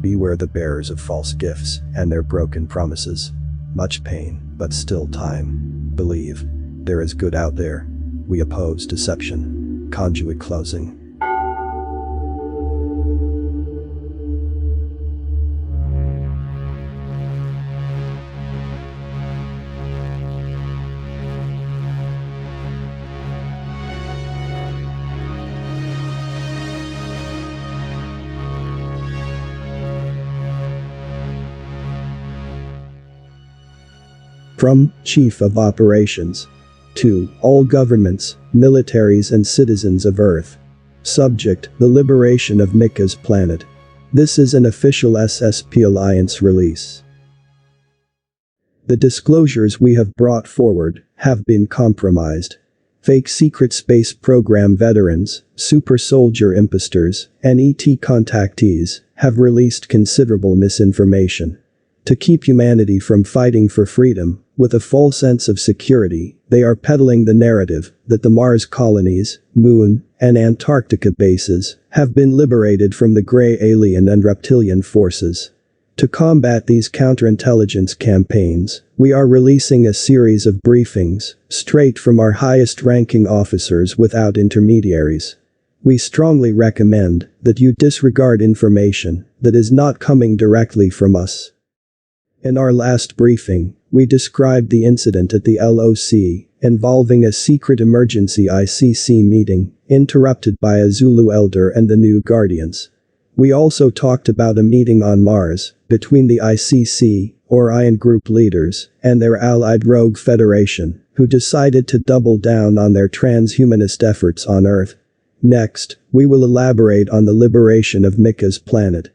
Beware the bearers of false gifts and their broken promises. Much pain, but still time. Believe. There is good out there. We oppose deception. Conduit closing. From Chief of Operations to all governments, militaries and citizens of Earth. Subject: the liberation of Micca's planet. This is an official SSP Alliance release. The disclosures we have brought forward have been compromised. Fake secret space program veterans, super soldier imposters, and ET contactees have released considerable misinformation. To keep humanity from fighting for freedom, with a false sense of security, they are peddling the narrative that the Mars colonies, Moon, and Antarctica bases have been liberated from the gray alien and reptilian forces. To combat these counterintelligence campaigns, we are releasing a series of briefings, straight from our highest-ranking officers without intermediaries. We strongly recommend that you disregard information that is not coming directly from us. In our last briefing, we described the incident at the LOC, involving a secret emergency ICC meeting, interrupted by a Zulu elder and the new Guardians. We also talked about a meeting on Mars, between the ICC, Orion Group leaders, and their allied Rogue Federation, who decided to double down on their transhumanist efforts on Earth. Next, we will elaborate on the liberation of Micca's planet.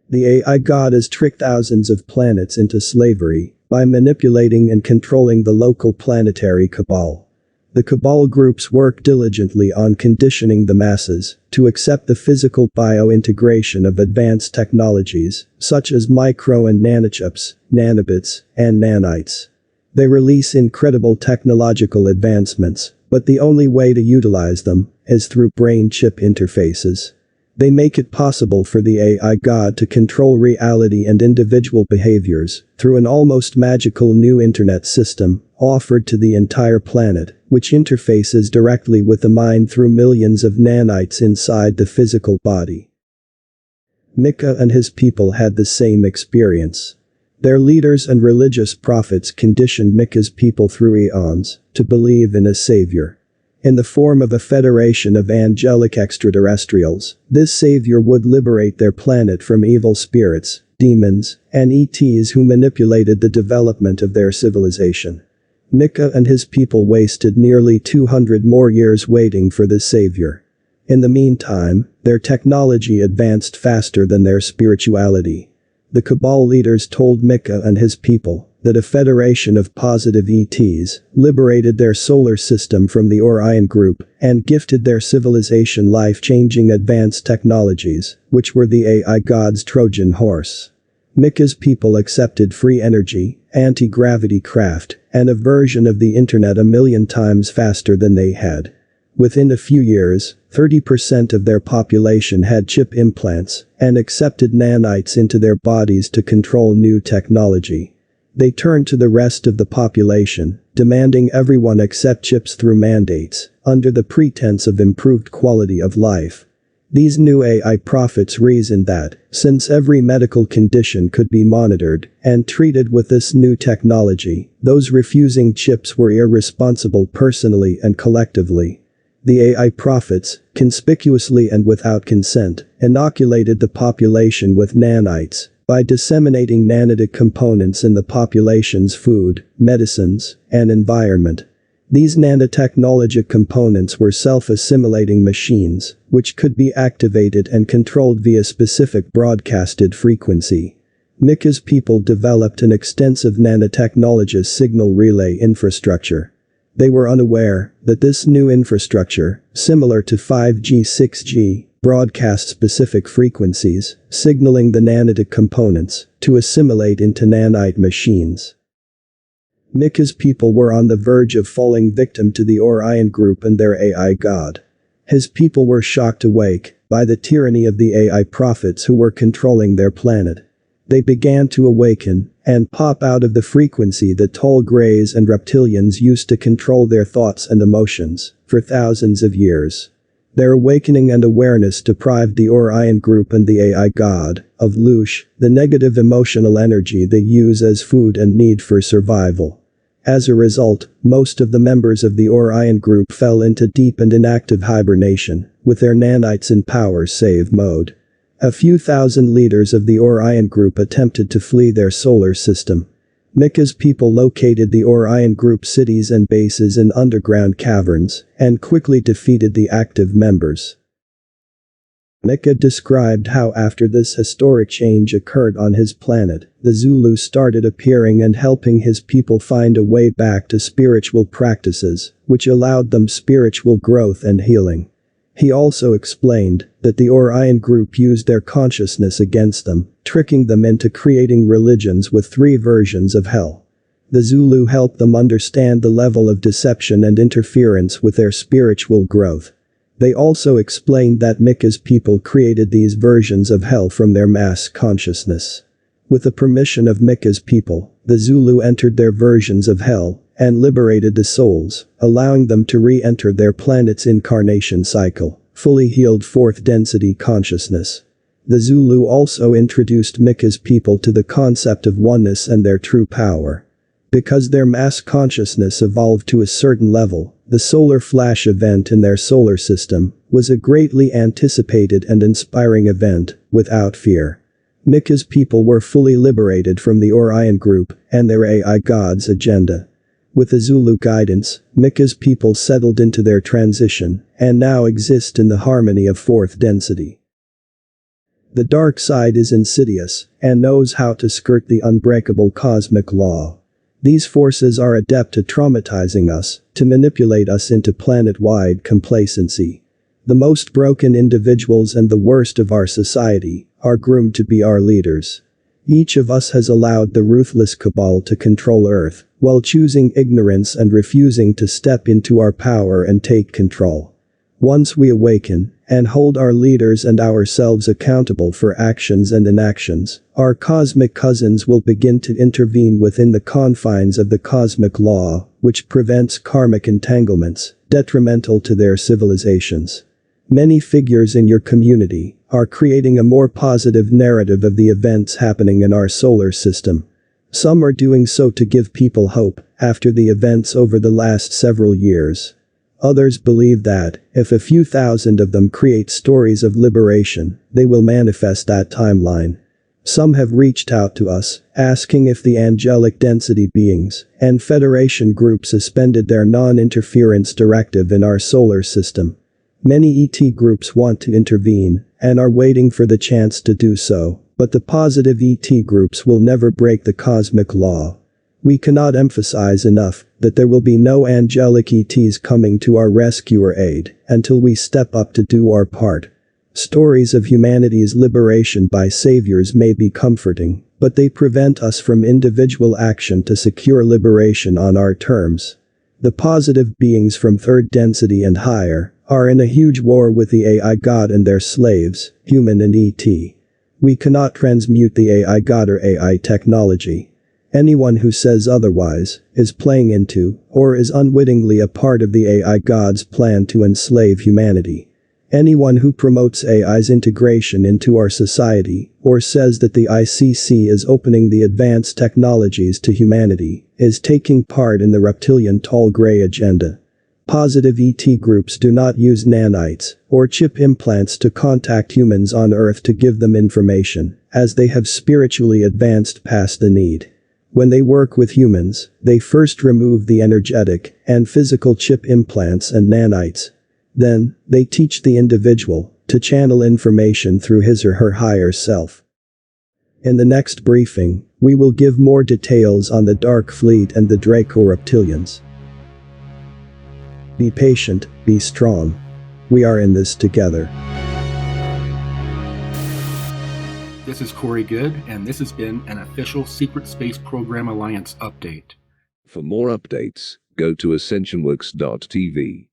The AI god has tricked thousands of planets into slavery by manipulating and controlling the local planetary cabal. The cabal groups work diligently on conditioning the masses to accept the physical bio-integration of advanced technologies such as micro and nanochips, nanobits, and nanites. They release incredible technological advancements, but the only way to utilize them is through brain-chip interfaces. They make it possible for the AI god to control reality and individual behaviors through an almost magical new internet system offered to the entire planet, which interfaces directly with the mind through millions of nanites inside the physical body. Micca and his people had the same experience. Their leaders and religious prophets conditioned Micca's people through eons to believe in a savior. In the form of a federation of angelic extraterrestrials, this savior would liberate their planet from evil spirits, demons, and ETs who manipulated the development of their civilization. Micca and his people wasted nearly 200 more years waiting for this savior. In the meantime, their technology advanced faster than their spirituality. The Cabal leaders told Micca and his people that a federation of positive ETs liberated their solar system from the Orion Group and gifted their civilization life-changing advanced technologies, which were the AI god's Trojan horse. Micca's people accepted free energy, anti-gravity craft, and a version of the internet 1,000,000 times faster than they had. Within a few years, 30% of their population had chip implants and accepted nanites into their bodies to control new technology. They turned to the rest of the population, demanding everyone accept chips through mandates, under the pretense of improved quality of life. These new AI prophets reasoned that, since every medical condition could be monitored and treated with this new technology, those refusing chips were irresponsible personally and collectively. The AI prophets, conspicuously and without consent, inoculated the population with nanites by disseminating nanotic components in the population's food, medicines, and environment. These nanotechnologic components were self-assimilating machines, which could be activated and controlled via specific broadcasted frequency. Micca's people developed an extensive nanotechnology signal relay infrastructure. They were unaware that this new infrastructure, similar to 5G, 6G, broadcast specific frequencies, signaling the nanotic components to assimilate into nanite machines. Micca's people were on the verge of falling victim to the Orion Group and their AI god. His people were shocked awake by the tyranny of the AI prophets who were controlling their planet. They began to awaken and pop out of the frequency that tall greys and reptilians used to control their thoughts and emotions for thousands of years. Their awakening and awareness deprived the Orion group and the AI god of Lush, the negative emotional energy they use as food and need for survival. As a result, most of the members of the Orion group fell into deep and inactive hibernation, with their nanites in power save mode. A few thousand leaders of the Orion group attempted to flee their solar system. Micca's people located the Orion group cities and bases in underground caverns, and quickly defeated the active members. Micca described how after this historic change occurred on his planet, the Zulu started appearing and helping his people find a way back to spiritual practices, which allowed them spiritual growth and healing. He also explained that the Orion group used their consciousness against them, tricking them into creating religions with 3 versions of hell. The Zulu helped them understand the level of deception and interference with their spiritual growth. They also explained that Micca's people created these versions of hell from their mass consciousness. With the permission of Micca's people, the Zulu entered their versions of hell and liberated the souls, allowing them to re-enter their planet's incarnation cycle, fully healed 4th density consciousness. The Zulu also introduced Micca's people to the concept of oneness and their true power. Because their mass consciousness evolved to a certain level, the solar flash event in their solar system was a greatly anticipated and inspiring event, without fear. Micca's people were fully liberated from the Orion group and their AI god's agenda. With the Zulu guidance, Micca's people settled into their transition and now exist in the harmony of 4th density. The dark side is insidious and knows how to skirt the unbreakable cosmic law. These forces are adept at traumatizing us, to manipulate us into planet-wide complacency. The most broken individuals and the worst of our society are groomed to be our leaders. Each of us has allowed the ruthless cabal to control Earth, while choosing ignorance and refusing to step into our power and take control. Once we awaken and hold our leaders and ourselves accountable for actions and inactions, our cosmic cousins will begin to intervene within the confines of the cosmic law, which prevents karmic entanglements, detrimental to their civilizations. Many figures in your community are creating a more positive narrative of the events happening in our solar system. Some are doing so to give people hope after the events over the last several years. Others believe that, if a few thousand of them create stories of liberation, they will manifest that timeline. Some have reached out to us, asking if the angelic density beings and Federation group suspended their non-interference directive in our solar system. Many ET groups want to intervene and are waiting for the chance to do so, but the positive ET groups will never break the cosmic law. We cannot emphasize enough that there will be no angelic ETs coming to our rescue or aid until we step up to do our part. Stories of humanity's liberation by saviors may be comforting, but they prevent us from individual action to secure liberation on our terms. The positive beings from 3rd density and higher are in a huge war with the AI god and their slaves, human and ET. We cannot transmute the AI god or AI technology. Anyone who says otherwise is playing into or is unwittingly a part of the AI god's plan to enslave humanity. Anyone who promotes AI's integration into our society or says that the ICC is opening the advanced technologies to humanity is taking part in the reptilian tall gray agenda. Positive ET groups do not use nanites or chip implants to contact humans on Earth to give them information, as they have spiritually advanced past the need. When they work with humans, they first remove the energetic and physical chip implants and nanites. Then, they teach the individual to channel information through his or her higher self. In the next briefing, we will give more details on the Dark Fleet and the Draco Reptilians. Be patient, be strong. We are in this together. This is Corey Good, and this has been an official Secret Space Program Alliance update. For more updates, go to ascensionworks.tv.